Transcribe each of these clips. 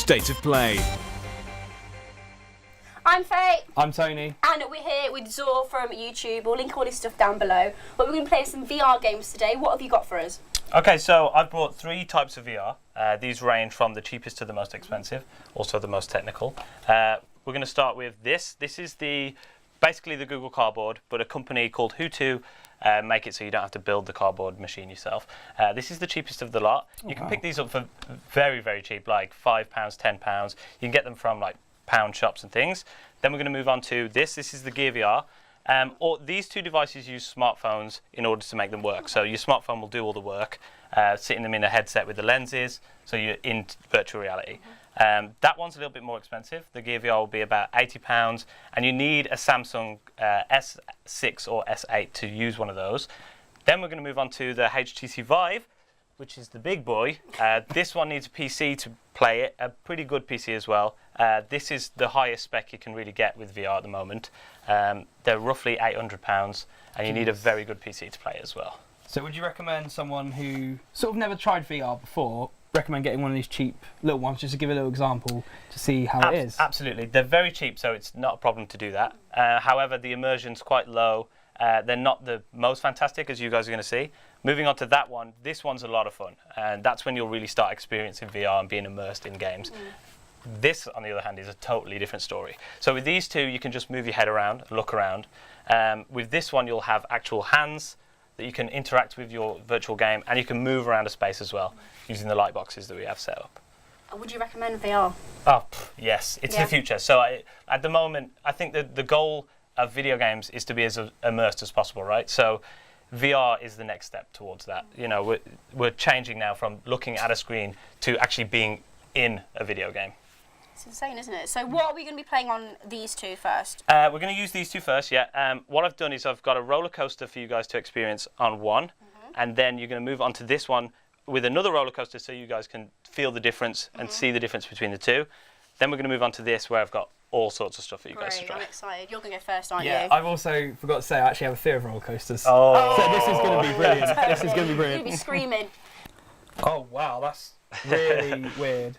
State of Play. I'm Faye. I'm Tony. And we're here with Zore from YouTube. We'll link all this stuff down below. But we're going to play some VR games today. What have you got for us? Okay, so I've brought 3 types of VR. These range from the cheapest to the most expensive, also the most technical. We're going to start with this. This is basically the Google Cardboard, but a company called Hutu make it so you don't have to build the cardboard machine yourself. This is the cheapest of the lot. You can pick these up for very, very cheap, like £5, £10. You can get them from like pound shops and things. Then we're going to move on to this. This is the Gear VR. These 2 devices use smartphones in order to make them work. So your smartphone will do all the work, sitting them in a headset with the lenses, so you're in virtual reality. That one's a little bit more expensive. The Gear VR will be about £80, and you need a Samsung S6 or S8 to use one of those. Then we're going to move on to the HTC Vive, which is the big boy. This one needs a PC to play it, a pretty good PC as well. This is the highest spec you can really get with VR at the moment. They're roughly £800, and you need a very good PC to play it as well. So would you recommend someone who sort of never tried VR before, recommend getting one of these cheap little ones, just to give a little example to see how it is? Absolutely. They're very cheap, so it's not a problem to do that. However, the immersion's quite low. They're not the most fantastic, as you guys are going to see. Moving on to that one, this one's a lot of fun, and that's when you'll really start experiencing VR and being immersed in games. This, on the other hand, is a totally different story. So with these 2, you can just move your head around, look around. With this one, you'll have actual hands that you can interact with your virtual game, and you can move around a space as well, using the light boxes that we have set up. Would you recommend VR? Oh, yes, it's the future. So at the moment, I think that the goal of video games is to be as immersed as possible, right? So VR is the next step towards that. You know, we're changing now from looking at a screen to actually being in a video game. It's insane, isn't it? So what are we going to be playing on these 2 first? We're going to use these 2 first, yeah. What I've done is I've got a roller coaster for you guys to experience on one, and then you're going to move on to this one with another roller coaster so you guys can feel the difference and see the difference between the 2. Then we're going to move on to this where I've got all sorts of stuff for you guys to try. I'm excited. You're going to go first, aren't Yeah, you? I've also forgot to say I actually have a fear of roller coasters. Oh. So this is going to be brilliant. This is going to be You're brilliant. going to be screaming. Oh wow, that's really weird.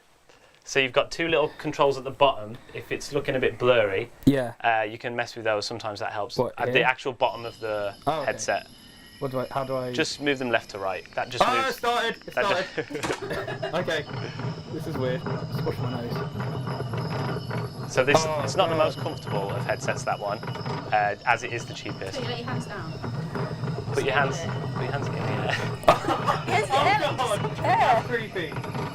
So you've got 2 little controls at the bottom. If it's looking a bit blurry, Yeah. you can mess with those. Sometimes that helps. What, At the actual bottom of the headset. How do I? Just move them left to right. That just moves. It started. It started. Okay. This is weird. Just wash my nose. So this it's not the most comfortable of headsets, that one, as it is the cheapest. So you let your hands down. Put your hands in the air. Yes, God, that's creepy.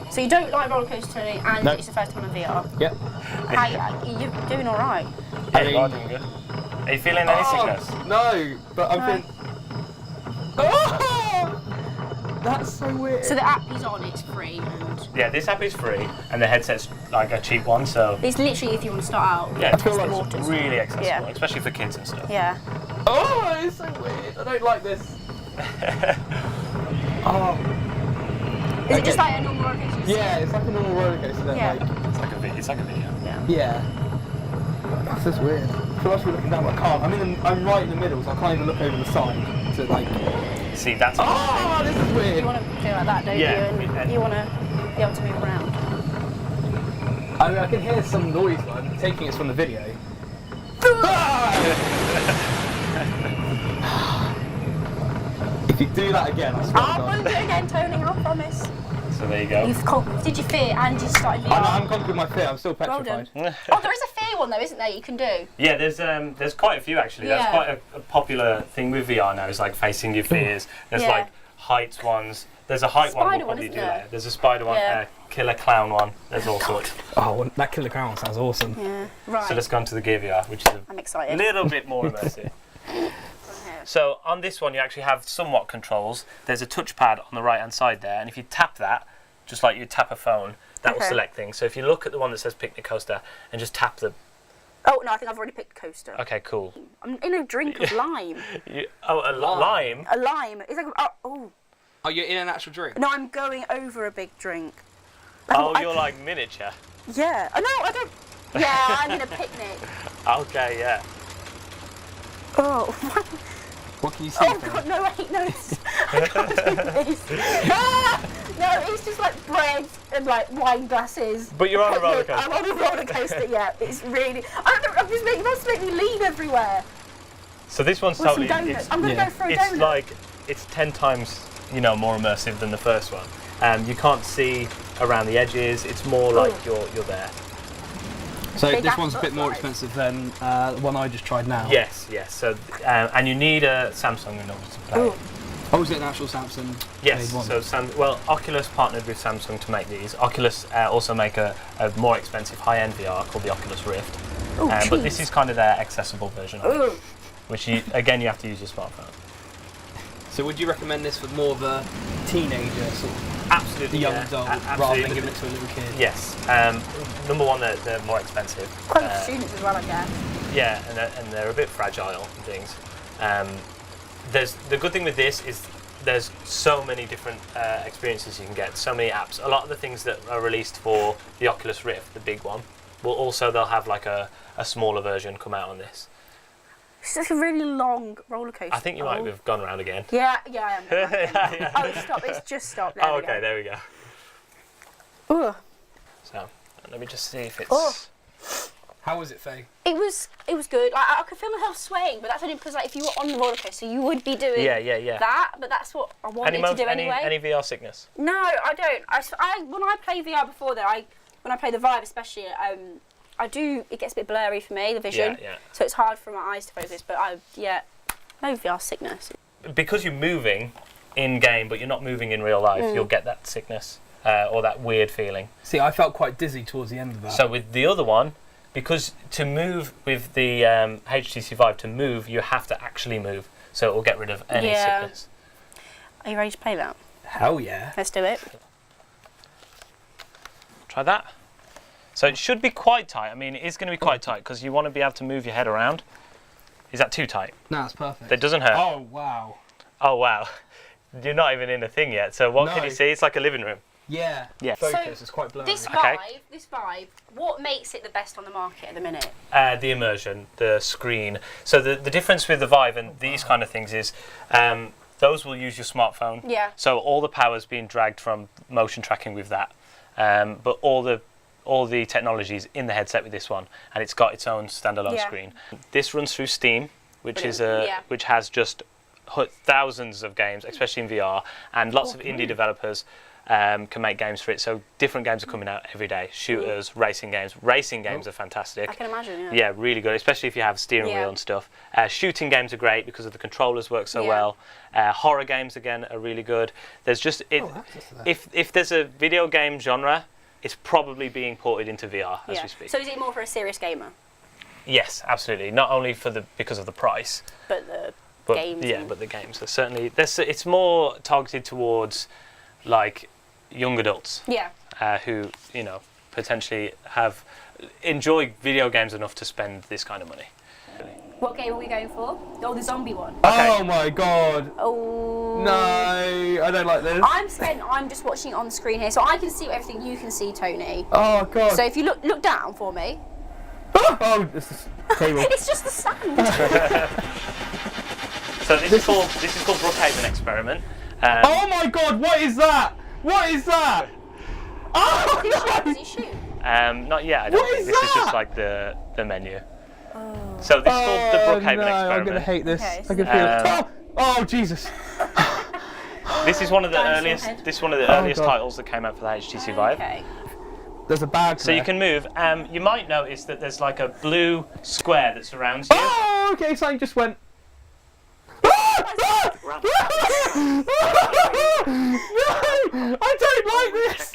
So you don't like roller coasters, and it's the first time in VR. Yep. You're doing all right. Yeah, you are doing good. Are you feeling any sickness? No, but I'm feeling. Oh! That's so weird. So the app is on, it's free, and Yeah, this app is free, and the headset's like a cheap one, so it's literally if you want to start out. yeah, I feel like it's really accessible, especially for kids and stuff. Yeah. Oh, it's so weird. I don't like this. Is it just like a normal roller coaster? Yeah, it's like a normal roller coaster. Then, Yeah. It's like a video. Yeah. That's just weird. I feel like we're looking down, but I can't. I'm right in the middle, so I can't even look over the side to like. See, that's. Oh, this is weird. You want to feel like that, don't you? And you want to be able to move around. I mean, I can hear some noise when I'm taking it from the video. If you do that again, I swear to I God. won't do it again, Tony, I promise. So there you go. You've conquered your fear and you started VR. I'm conquering my fear. I'm still petrified. Oh, there is a fear one though, isn't there, you can do? Yeah, there's quite a few actually. That's quite a popular thing with VR now. Is like facing your fears. There's like heights ones. There's a height one we'll probably do later. There's a spider one, killer clown one. There's all sorts. Oh, well, that killer clown one sounds awesome. Yeah, right. So let's go on to the Gear VR, which is I'm excited. a little bit more immersive. So on this one, you actually have somewhat controls. There's a touchpad on the right-hand side there, and if you tap that, just like you tap a phone, that will select things. So if you look at the one that says Picnic Coaster and just tap the... Oh, no, I think I've already picked coaster. Okay, cool. I'm in a drink of lime. Lime? A lime. It's like, oh. Oh, you're in an actual drink? No, I'm going over a big drink. Oh, you're like miniature? Yeah. Oh, no, I don't... Yeah, I'm in a picnic. Okay, yeah. Oh, What can you see? oh God, no, wait, no. I can't do this. No, it's just like bread and like wine glasses. But you're on a roller coaster. I'm on a roller coaster. Yeah, it's really. I don't know. It must make me lean everywhere. So this one's With some totally. donuts. I'm gonna go for a donut. It's like it's 10 times more immersive than the first one. You can't see around the edges. It's more like you're there. So Big this one's a apple bit more size. expensive than the one I just tried now. Yes. So and you need a Samsung in order to play. Ooh. Oh, is it an actual Samsung Yes, made one? so Oculus partnered with Samsung to make these. Oculus also make a more expensive high-end VR called the Oculus Rift. Ooh, But this is kind of their accessible version of it, Ooh. which you have to use your smartphone. So would you recommend this for more of a teenager, sort of Absolutely, young yeah. adult, Absolutely. rather than giving it to a little kid? Yes. Number one, they're more expensive. Quite for students as well, I guess. Yeah, and they're a bit fragile and things. There's the good thing with this is there's so many different experiences you can get, so many apps. A lot of the things that are released for the Oculus Rift, the big one, they'll have like a smaller version come out on this. It's like a really long roller coaster. I think you might have gone round again. Yeah, I am. Yeah. Oh, stop! It's just stopped. There we Okay, go. there we go. Ooh. So let me just see if it's. Oh. How was it, Faye? It was good. I could feel myself swaying, but that's only because if you were on the roller coaster, you would be doing Yeah. that. But that's what I wanted to do anyway. Any VR sickness? No, I don't. When I play VR before that, when I play the Vive especially, it gets a bit blurry for me, the vision. Yeah. So it's hard for my eyes to focus. But no VR sickness. Because you're moving in game, but you're not moving in real life, you'll get that sickness or that weird feeling. See, I felt quite dizzy towards the end of that. So with the other one, because to move with the HTC Vive, you have to actually move. So it will get rid of any sickness. Are you ready to play that? Hell yeah. Let's do it. Try that. So it should be quite tight. I mean, it is going to be quite tight because you want to be able to move your head around. Is that too tight? No, it's perfect. It doesn't hurt. Oh, wow. Oh, wow. You're not even in the thing yet. So what can No. you see? It's like a living room. Yeah. Yeah. Focus, So, it's quite blurry. This Okay. Vive, what makes it the best on the market at the minute? The immersion, the screen. So the difference with the Vive and these kind of things is those will use your smartphone. Yeah. So all the power's being dragged from motion tracking with that. But all the technology is in the headset with this one, and it's got its own standalone screen. This runs through Steam, which which has just thousands of games, especially in VR, and lots of indie developers can make games for it. So different games are coming out every day. Shooters, racing games. Racing games are fantastic. I can imagine, yeah. Yeah, really good, especially if you have a steering wheel and stuff. Shooting games are great because of the controllers work so well. Horror games, again, are really good. There's just if there's a video game genre, it's probably being ported into VR as we speak. So is it more for a serious gamer? Yes, absolutely. Not only because of the price, But the games. Yeah, but the games. There's certainly it's more targeted towards like young adults. Yeah. Who potentially enjoy video games enough to spend this kind of money. What game are we going for? Oh, the zombie one. Okay. Oh my god. Oh. No, I don't like this. I'm just watching it on the screen here, so I can see everything you can see, Tony. Oh god. So if you look down for me. Oh, this is table. It's just the sand. So this is called Brookhaven Experiment. Oh my god, what is that? What is that? Oh no! Does he shoot? Not yet. I don't What think is this is that? just like the menu. So this is called the Brookhaven no, Experiment. I'm gonna hate this. Okay, I can feel it. Oh Jesus! This is one of the Dinosaur earliest. head. This is one of the earliest titles that came out for the HTC Vive. Okay. There's a bag. So you can move. You might notice that there's like a blue square that surrounds you. Oh, okay. Something just went. No! I don't like this.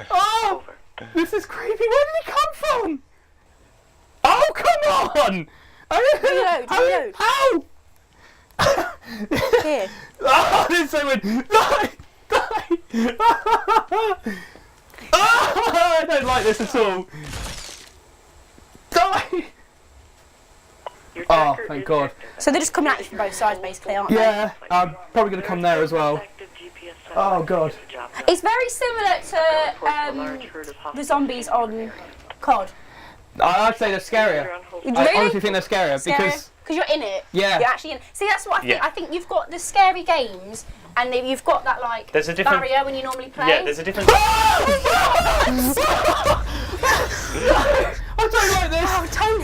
Oh, this is creepy. Where did it come from? Oh, come on! Reload. Ow! Here. Oh, this is so weird. Die! Die! Oh, I don't like this at all. Die! Oh, thank God. So they're just coming at you from both sides, basically, aren't Yeah, I'm probably going to come there as well. Oh, God. they? It's very similar to the zombies on COD. I'd say they're scarier. Really? I honestly think they're scarier because you're in it. Yeah. You're actually in. See, that's what I think. Yeah. I think you've got the scary games, and then you've got that like There's a different barrier when you normally play. Yeah, there's a difference. I don't like this. Oh, Tony.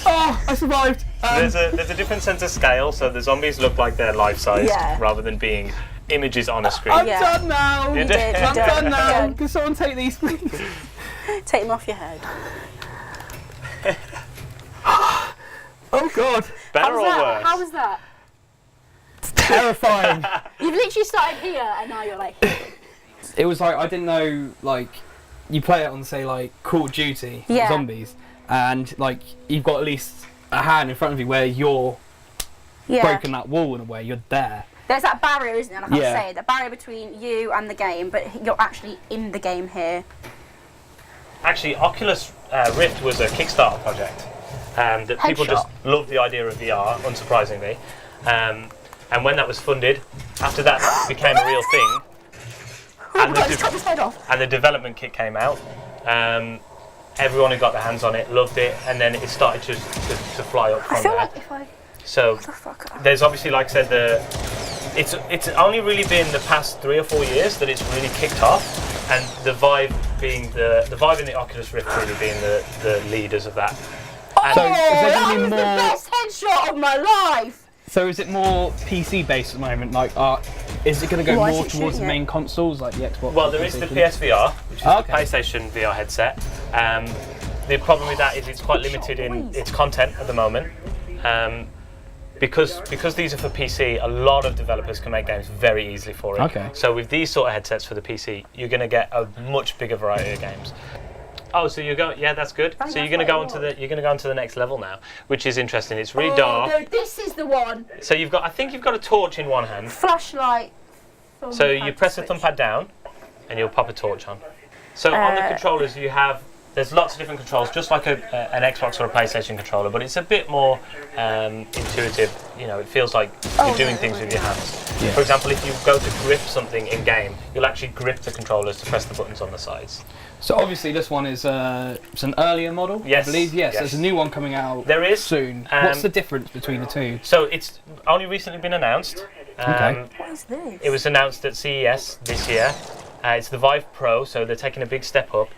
Oh, I survived. There's a different sense of scale, so the zombies look like they're life-sized Yeah. rather than being images on a screen. I'm Yeah. done now. You did. I'm done now. Done. Can someone take these, please? Take them off your head. Oh God. Better or worse? How was that? Terrifying. You've literally started here, and now you're like. It was like I didn't know like you play it on say like Call of Duty Yeah. zombies and like you've got at least a hand in front of you where you're Yeah. broken that wall in a way, you're there. There's that barrier, isn't there? Like I was Yeah. saying, the barrier between you and the game, but you're actually in the game here. Actually, Oculus Rift was a Kickstarter project that people just loved the idea of VR, unsurprisingly. And when that was funded, after that became a real thing, and Just cut his head off. and the development kit came out, everyone who got their hands on it loved it, and then it started to fly up I from feel there. like if I. So What the fuck? there's obviously, like I said, it's only really been the past 3 or 4 years that it's really kicked off, and the Vive being the Vive and the Oculus Rift really being the leaders of that. And So is there that gonna be was the more? best headshot of my life. So is it more PC based at the moment? Like, is it going to go Why is more it towards the shooting main consoles like the Xbox? well, and there is the PlayStation? PSVR, which is Okay. the PlayStation VR headset. The problem with that is it's quite limited in its content at the moment. Because these are for PC, a lot of developers can make games very easily for it. Okay. So with these sort of headsets for the PC, you're going to get a much bigger variety of games. Oh, so you're going? Yeah, that's good. So you're going to go onto the next level now, which is interesting. It's really dark. No, this is the one. So I think you've got a torch in one hand. Flashlight. So you press the thumb pad down, and you'll pop a torch on. So on the controllers, there's lots of different controls, just like an Xbox or a PlayStation controller, but it's a bit more intuitive. You know, it feels like you're doing things with your hands. Yeah. For example, if you go to grip something in game, you'll actually grip the controllers to press the buttons on the sides. So obviously this one is it's an earlier model, Yes, I believe. Yes, yes. there's a new one coming out. There is soon. What's the difference between the two? So it's only recently been announced. Okay. What is this? It was announced at CES this year. It's the Vive Pro, so they're taking a big step up.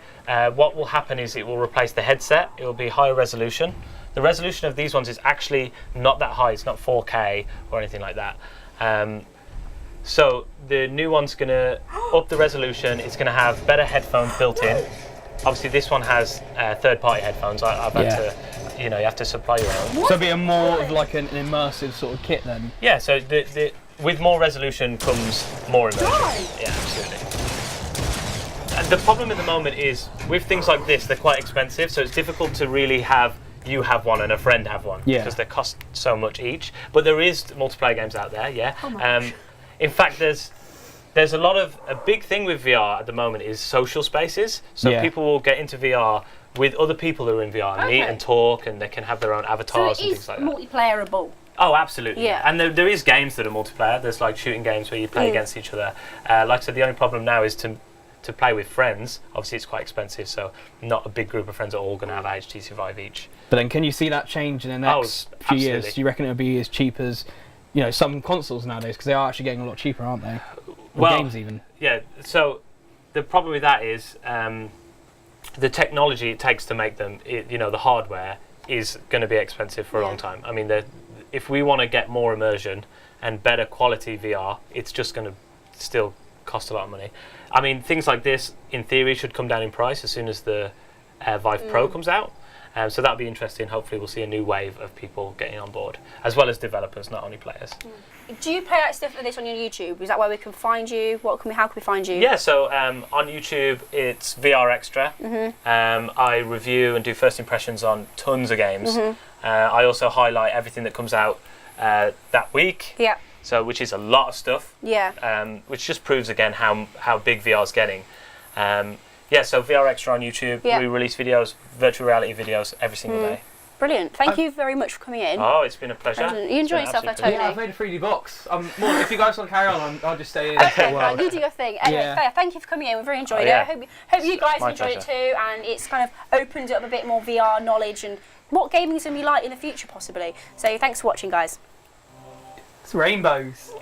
What will happen is it will replace the headset. It will be higher resolution. The resolution of these ones is actually not that high. It's not 4K or anything like that. So the new one's going to up the resolution. It's going to have better headphones built in. Obviously, this one has third-party headphones. I've had to, you have to supply your own. So it'll be a more of like an immersive sort of kit then. Yeah. So with more resolution comes more immersion. Right. Yeah, absolutely. And the problem at the moment is with things like this, they're quite expensive. So it's difficult to really have one and a friend have one because they cost so much each. But there is multiplayer games out there. Yeah. How much? In fact, there's a big thing with VR at the moment is social spaces. So people will get into VR with other people who are in VR and meet and talk, and they can have their own avatars and things like that. Multiplayerable. Oh, absolutely. Yeah. And there is games that are multiplayer. There's like shooting games where you play against each other. Like I said, the only problem now is to play with friends. Obviously, it's quite expensive, so not a big group of friends are all going to have a HTC Vive each. But then can you see that change in the next few years? absolutely. Do you reckon it'll be as cheap as some consoles nowadays? Because they are actually getting a lot cheaper, aren't they? Or games even. Yeah, so the problem with that is the technology it takes to make them, the hardware is going to be expensive for a long time. I mean, if we want to get more immersion and better quality VR, it's just going to still cost a lot of money. I mean, things like this, in theory, should come down in price as soon as the Vive Pro comes out. So that'll be interesting. Hopefully we'll see a new wave of people getting on board, as well as developers, not only players. Do you play out stuff like this on your YouTube? Is that where we can find you? How can we find you? Yeah, so on YouTube it's VR Extra. I review and do first impressions on tons of games. I also highlight everything that comes out that week. Yeah. So which is a lot of stuff. Yeah. Which just proves again how big VR's getting. So VR Extra on YouTube. Yeah. We release videos, virtual reality videos every single day. Brilliant. Thank you very much for coming in. Oh, it's been a pleasure. You enjoy yourself there, Tony? Yeah, I've made a 3D box. If you guys want to carry on, I'll just stay in. Okay, right, you do your thing. Anyway, thank you for coming in. We've really enjoyed it. I hope you guys enjoyed it too, and it's kind of opened up a bit more VR knowledge and what gaming is going to be like in the future, possibly. So thanks for watching, guys. It's rainbows.